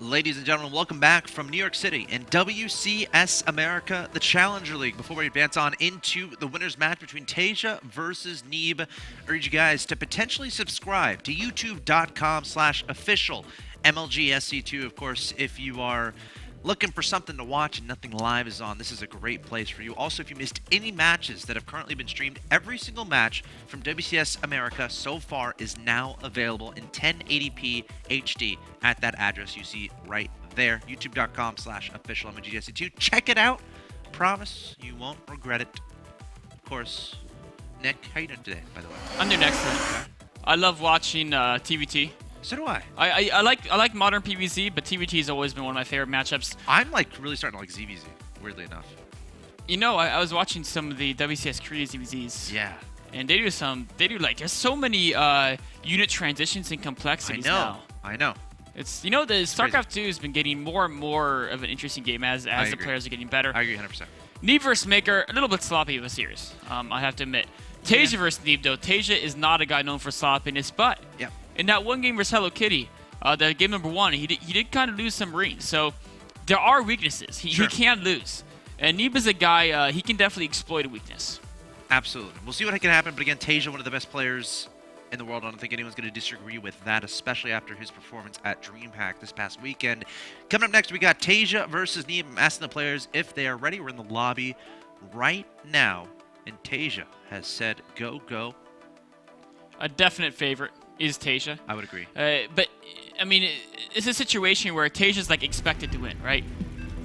Ladies and gentlemen, welcome back from New York City in WCS America, the Challenger League. Before we advance on into the winner's match between Taeja versus Neeb, I urge you guys to potentially subscribe to youtube.com/official MLGSC2. Of course, if you are looking for something to watch and nothing live is on, this is a great place for you. Also, if you missed any matches that have currently been streamed, every single match from WCS America so far is now available in 1080p HD at that address you see right there, youtube.com/official MLGSC2. Check it out. Promise you won't regret it. Of course, Nick, how you doing today, by the way? I'm doing excellent. Okay. I love watching TVT. So do I. I like modern PvZ, but TVT has always been one of my favorite matchups. I'm like really starting to like ZVZ, weirdly enough. You know, I was watching some of the WCS Korea ZVZs. Yeah. And they do like, there's so many unit transitions and complexities now. I know. It's, you know, the StarCraft 2 has been getting more and more of an interesting game as the players are getting better. I agree 100%. Neeb versus Maker, a little bit sloppy of a series, I have to admit. Taeja versus Neeb, though. Taeja is not a guy known for sloppiness, but in that one game versus Hello Kitty, the game number 1, he did kind of lose some Marines. So there are weaknesses. He can lose. And Neeb is a guy, he can definitely exploit a weakness. Absolutely. We'll see what can happen. But again, Taeja, one of the best players in the world. I don't think anyone's going to disagree with that, especially after his performance at DreamHack this past weekend. Coming up next, we got Taeja versus Neeb. I'm asking the players if they are ready. We're in the lobby right now, and Taeja has said go, go. A definite favorite is Taeja. I would agree. But, I mean, it's a situation where Taeja's, like, expected to win, right?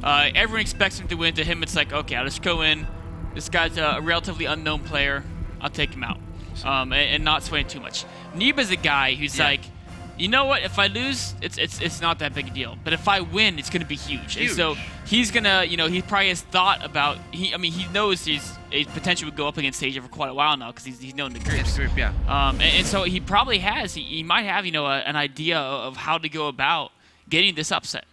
Everyone expects him to win. To him, it's like, okay, I'll just go in. This guy's a relatively unknown player. I'll take him out. And not swaying too much. Neeb is a guy who's like, you know what? If I lose, it's not that big a deal. But if I win, it's going to be huge. And so he's gonna, you know, he probably has thought about. He knows his potential would go up against Taeja for quite a while now because he's known the groups. And so he probably has. He might have, you know, an idea of how to go about getting this upset.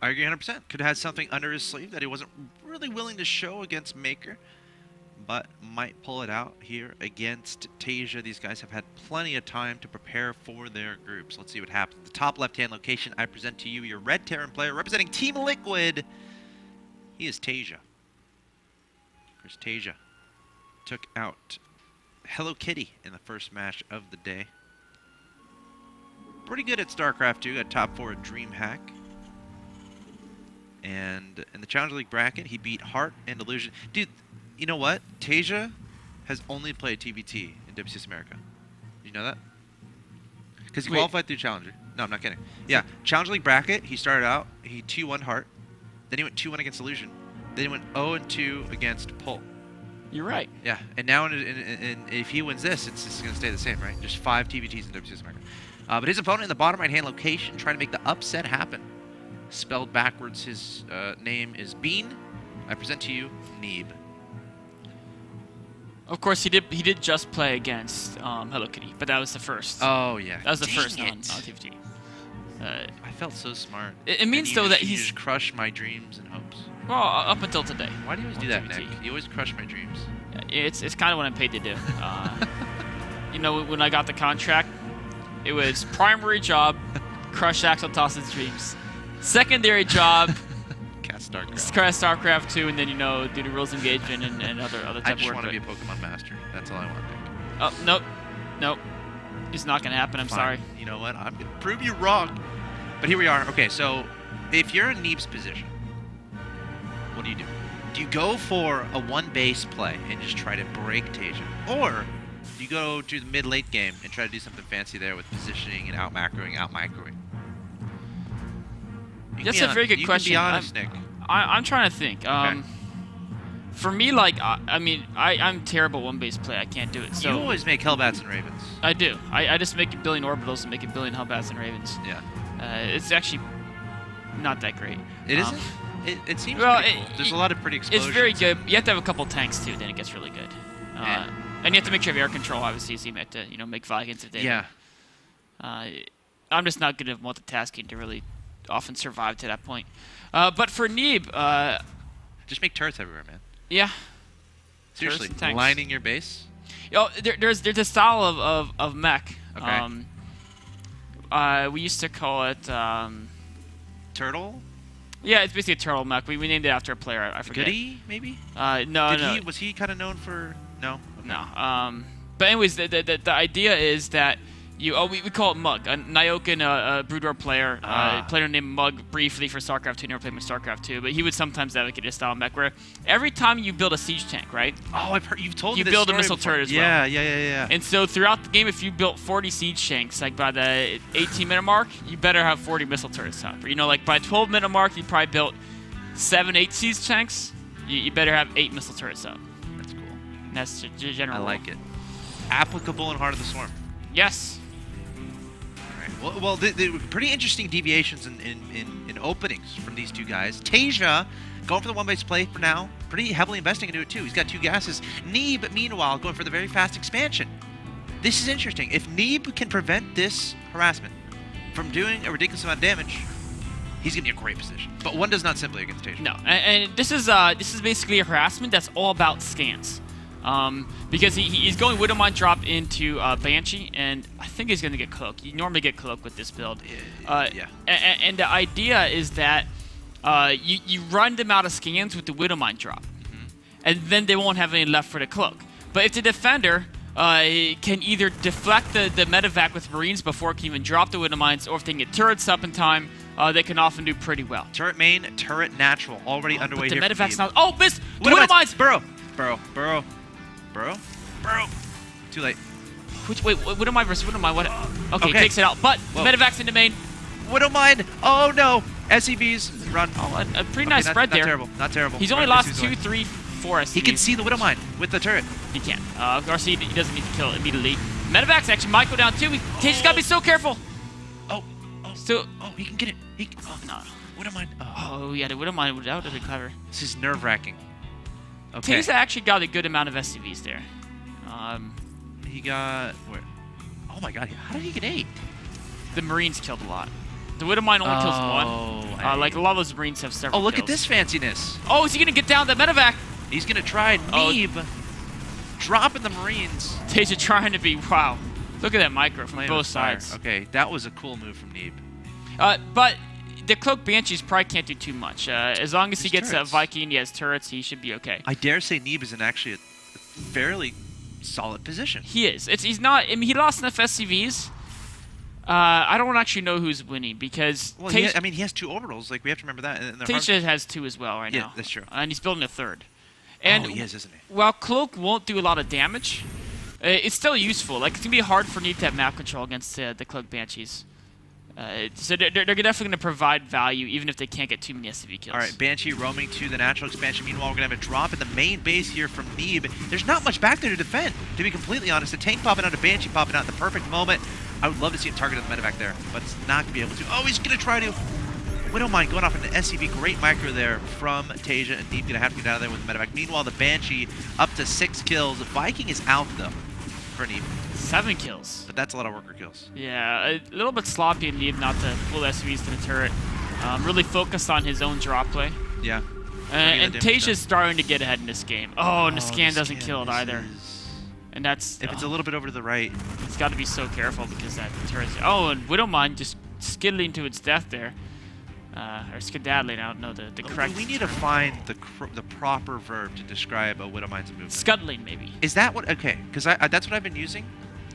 I agree 100%. Could have had something under his sleeve that he wasn't really willing to show against Maker, but might pull it out here against Taeja. These guys have had plenty of time to prepare for their groups. Let's see what happens. The top left-hand location, I present to you your Red Terran player representing Team Liquid. He is Taeja. Of course, Taeja took out Hello Kitty in the first match of the day. Pretty good at StarCraft 2, got top 4 at DreamHack. And in the Challenger League bracket, he beat Heart and Illusion. Dude, you know what? Taeja has only played TVT in WCS America. Did you know that? Because he qualified through Challenger. No, I'm not kidding. Yeah, Challenger League bracket, he started out, he 2-1 Heart. Then he went 2-1 against Illusion. Then he went 0-2 against Pull. You're right. Yeah, and now if he wins this, it's just going to stay the same, right? Just 5 TVTs in WCS America. But his opponent in the bottom right-hand location trying to make the upset happen. Spelled backwards, his name is Bean. I present to you, Neeb. Of course, he did just play against Hello Kitty, but that was the first. Oh yeah, that was the first on TVT. I felt so smart. It means though that he's just crushed my dreams and hopes. Well, up until today. Why do you always do that, TVT? Nick? You always crush my dreams. It's kind of what I'm paid to do. You know, when I got the contract, it was primary job, crush axeltoss's dreams. Secondary job, StarCraft 2, and then, you know, do the rules engagement and other type of work. I just want to be a Pokemon master. That's all I want, Nick. Oh, nope. It's not going to happen. I'm sorry. You know what? I'm going to prove you wrong. But here we are. Okay, so if you're in Neeb's position, what do you do? Do you go for a one-base play and just try to break Taeja? Or do you go to the mid-late game and try to do something fancy there with positioning and out-macroing? That's a very good question. You can be honest, Nick. I'm trying to think. Okay. For me, like, I mean, I'm terrible one-base play. I can't do it. So you always make Hellbats and Ravens. I do. I just make a billion Orbitals and make a billion Hellbats and Ravens. Yeah. It's actually not that great. It isn't? It seems pretty cool. There's a lot of pretty explosions. It's very good. You have to have a couple tanks, too, then it gets really good. And you have to make sure you have air control, obviously, so you have to, you know, make Vikings if they I'm just not good at multitasking to really often survive to that point. But for Neeb, just make turrets everywhere, man. Yeah. Seriously, lining your base. Oh, there's a style of mech. Okay. We used to call it turtle? Yeah, it's basically a turtle mech. We named it after a player. I forget. Goody, maybe? No. Was he kind of known for? No. Okay. No. But anyways, the idea is that we call it Mug. Nyokin, a Broodwar player, player named Mug briefly for StarCraft 2. Never played with StarCraft 2, but he would sometimes advocate a style mech where every time you build a siege tank, right? Oh, I've heard you've told me this build a story missile before. turret as well. Yeah. And so throughout the game, if you built 40 siege tanks, like by the 18-minute mark, you better have 40 missile turrets up. Or, like by 12-minute mark, you probably built 8 siege tanks. You better have 8 missile turrets up. That's cool. And that's the general. I like it. Applicable in Heart of the Swarm. Yes. All right. Well, the pretty interesting deviations in openings from these two guys. Taeja going for the one-base play for now. Pretty heavily investing into it too. He's got 2 gases. Neeb, meanwhile, going for the very fast expansion. This is interesting. If Neeb can prevent this harassment from doing a ridiculous amount of damage, he's going to be a great position. But one does not simply against Taeja. No, and this is basically a harassment that's all about scans. Because he's going Widowmine drop into Banshee, and I think he's going to get Cloak. You normally get Cloak with this build. Yeah. And the idea is that you run them out of scans with the Widowmine drop, and then they won't have any left for the Cloak. But if the defender can either deflect the medevac with Marines before it can even drop the Widowmines, or if they can get turrets up in time, they can often do pretty well. Turret main, turret natural, already underway here. But the medevac's not. Oh, missed! Widowmines! Burrow. Too late. Wait, Widowmine versus Widowmine. What? Okay, takes it out. But medevac's in the main. Widowmine! Oh no! SCVs, run. Oh, a pretty nice spread there. Not terrible. He's only lost 2, 3, 4 SCVs. He can see the Widowmine with the turret. He can. Of course, he doesn't need to kill it immediately. Medevac's actually might go down too. Taeja's got to be so careful. Oh, he can get it. No. Widowmine. Oh, yeah, the Widowmine would be clever. This is nerve-wracking. Okay. Taeja actually got a good amount of SCVs there. He got... Where? Oh my god, how did he get 8? The Marines killed a lot. The Widowmine only kills 1. Like a lot of those Marines have several look kills. at this fanciness. Oh, is he going to get down the medevac? He's going to try Neeb. Dropping the Marines. Taeja trying to be... Wow. Look at that micro from both sides. Okay, that was a cool move from Neeb. But the Cloak Banshees probably can't do too much. As long as he gets a Viking, he has turrets, he should be okay. I dare say Neeb is in actually a fairly solid position. He is. He's not... I mean, he lost enough SCVs. I don't actually know who's winning because... Well, he has 2 orbitals. Like, we have to remember that. Taeja has 2 as well right now. Yeah, that's true. And he's building a 3rd. And he is, isn't he? While Cloak won't do a lot of damage, it's still useful. Like, it's going to be hard for Neeb to have map control against the Cloak Banshees. So they're definitely going to provide value even if they can't get too many SCV kills. All right, Banshee roaming to the natural expansion. Meanwhile, we're going to have a drop in the main base here from Neeb. There's not much back there to defend, to be completely honest. A tank popping out, a Banshee popping out at the perfect moment. I would love to see him target the medevac there, but it's not going to be able to. Oh, he's going to try to. Widowmine going off into SCV. Great micro there from Taeja, and Neeb going to have to get out of there with the medevac. Meanwhile, the Banshee up to 6 kills. The Viking is out, though, for Neeb. 7 kills. But that's a lot of worker kills. Yeah, a little bit sloppy in Neeb not to pull SCVs to the turret. Really focused on his own drop play. Yeah. And Taeja's starting to get ahead in this game. Oh, and the scan doesn't kill it either. And that's... If it's a little bit over to the right. It's got to be so careful because that turret's... Oh, and Widowmine just skidding to its death there. Or skedaddling, I don't know the correct... We need to find the proper verb to describe a Widowmine's movement. Scuttling, maybe. Is that what... Okay, because that's what I've been using.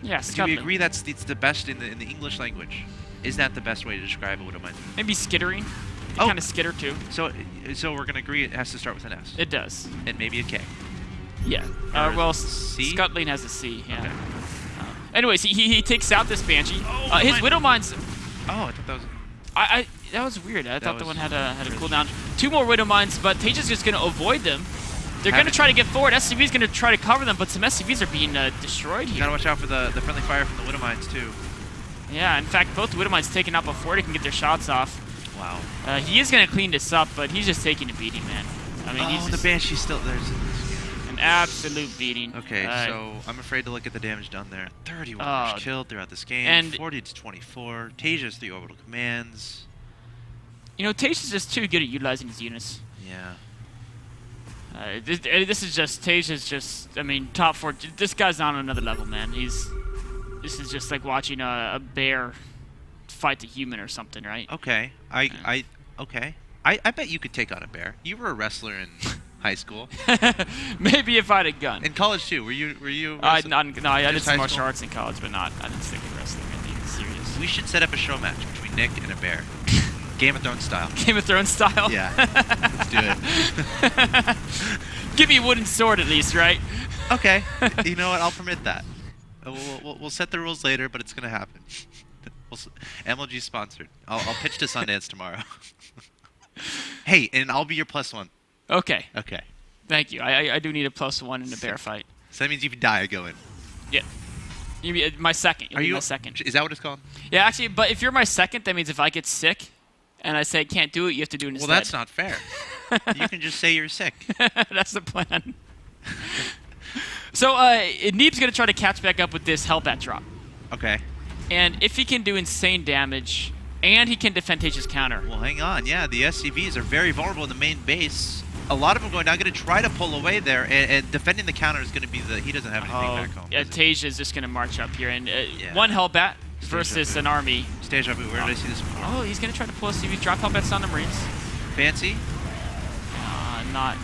Yeah, scuttling. Do we agree it's the best in the English language? Is that the best way to describe a Widowmine's movement? Maybe skittering. Kind of skitter, too. So we're going to agree it has to start with an S. It does. And maybe a K. Yeah. Well, C? scuttling has a C, yeah. Okay. Anyways, he takes out this Banshee. His Widowmine's... Oh, I thought that was... That was weird. I thought the one had a cooldown. 2 more Widowmines, but Taeja's just going to avoid them. They're going to try to get forward. SCV's going to try to cover them, but some SCVs are being destroyed here. You got to watch out for the friendly fire from the Widowmines, too. Yeah, in fact, both Widowmines taken out before they can get their shots off. Wow. He is going to clean this up, but he's just taking a beating, man. I mean, he's the Banshee's still... There's an absolute beating. Okay, so I'm afraid to look at the damage done there. 30 workers killed throughout this game. And 40 to 24. Taeja's 3 orbital commands. You know, Taeja's just too good at utilizing his units. Yeah. This is just... Taeja's just... I mean, top 4... This guy's on another level, man. This is just like watching a bear fight a human or something, right? Okay. Okay. I bet you could take on a bear. You were a wrestler in high school. Maybe if I had a gun. In college too. Were you? No, I did Just some high martial school? arts in college, but I didn't stick with wrestling. Anything serious. We should set up a show match between Nick and a bear. Game of Thrones style. Game of Thrones style. Yeah. Let's do it. Give me a wooden sword at least, right? Okay. You know what? I'll permit that. We'll set the rules later, but it's gonna happen. MLG sponsored. I'll pitch to Sundance tomorrow. Hey, and I'll be your +1. Okay. Okay. Thank you. I do need a +1 in a bear fight. So that means if you die, I go in. Yeah. You be my second. You'll Are be you my second? Is that what it's called? Yeah, actually, but if you're my second, that means if I get sick and I say can't do it, you have to do it instead. Well, that's not fair. You can just say you're sick. That's the plan. So, Neeb's going to try to catch back up with this Hellbat drop. Okay. And if he can do insane damage, and he can defend Taeja's counter. Well, hang on. Yeah, the SCVs are very vulnerable in the main base. A lot of them going down. Going to try to pull away there, and defending the counter is going to be he doesn't have anything back home. Yeah, Taeja is just going to march up here, and Yeah. one Hellbat versus an army. Taeja, where did I see this before? Oh, he's going to try to pull a CV, drop Hellbats on the Marines. Fancy, Not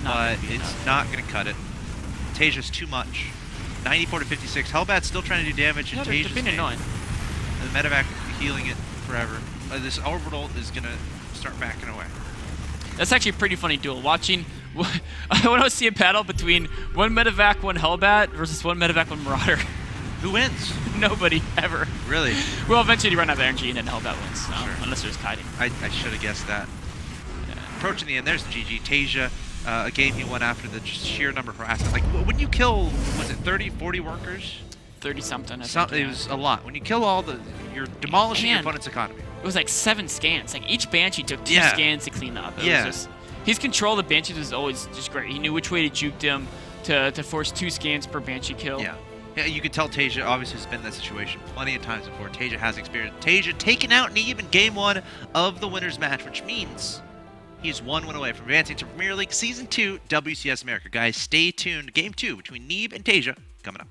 but gonna be it's enough. not going to cut it. Taeja's too much. 94 to 56. Hellbat's still trying to do damage, Yeah, and they're Taeja's being annoying. the medevac healing it forever. This orbital is going to start backing away. That's actually a pretty funny duel. Watching, I want to see a battle between one medevac, one Hellbat versus one medevac, one Marauder. Who wins? Nobody ever. Really? Well, eventually you run out of energy and then Hellbat wins, Sure. unless there's kiting. I should have guessed that. Approaching the end, there's the GG. Taeja, a game he won after the just sheer number of harassment. Like, when you kill, was it 30, 40 workers? 30-something. It was a lot. When you kill all you're demolishing your Man. opponent's economy. It was like 7 scans. Like each Banshee took 2 Yeah. scans to clean up. It Yeah. was just, his control of the Banshees was always just great. He knew which way to juke them to force 2 scans per Banshee kill. Yeah. Yeah, you could tell Taeja obviously has been in that situation plenty of times before. Taeja has experience. Taeja taking out Neeb in Game 1 of the winner's match, which means he's 1 win away from advancing to Premier League Season 2 WCS America. Guys, stay tuned. Game 2 between Neeb and Taeja coming up.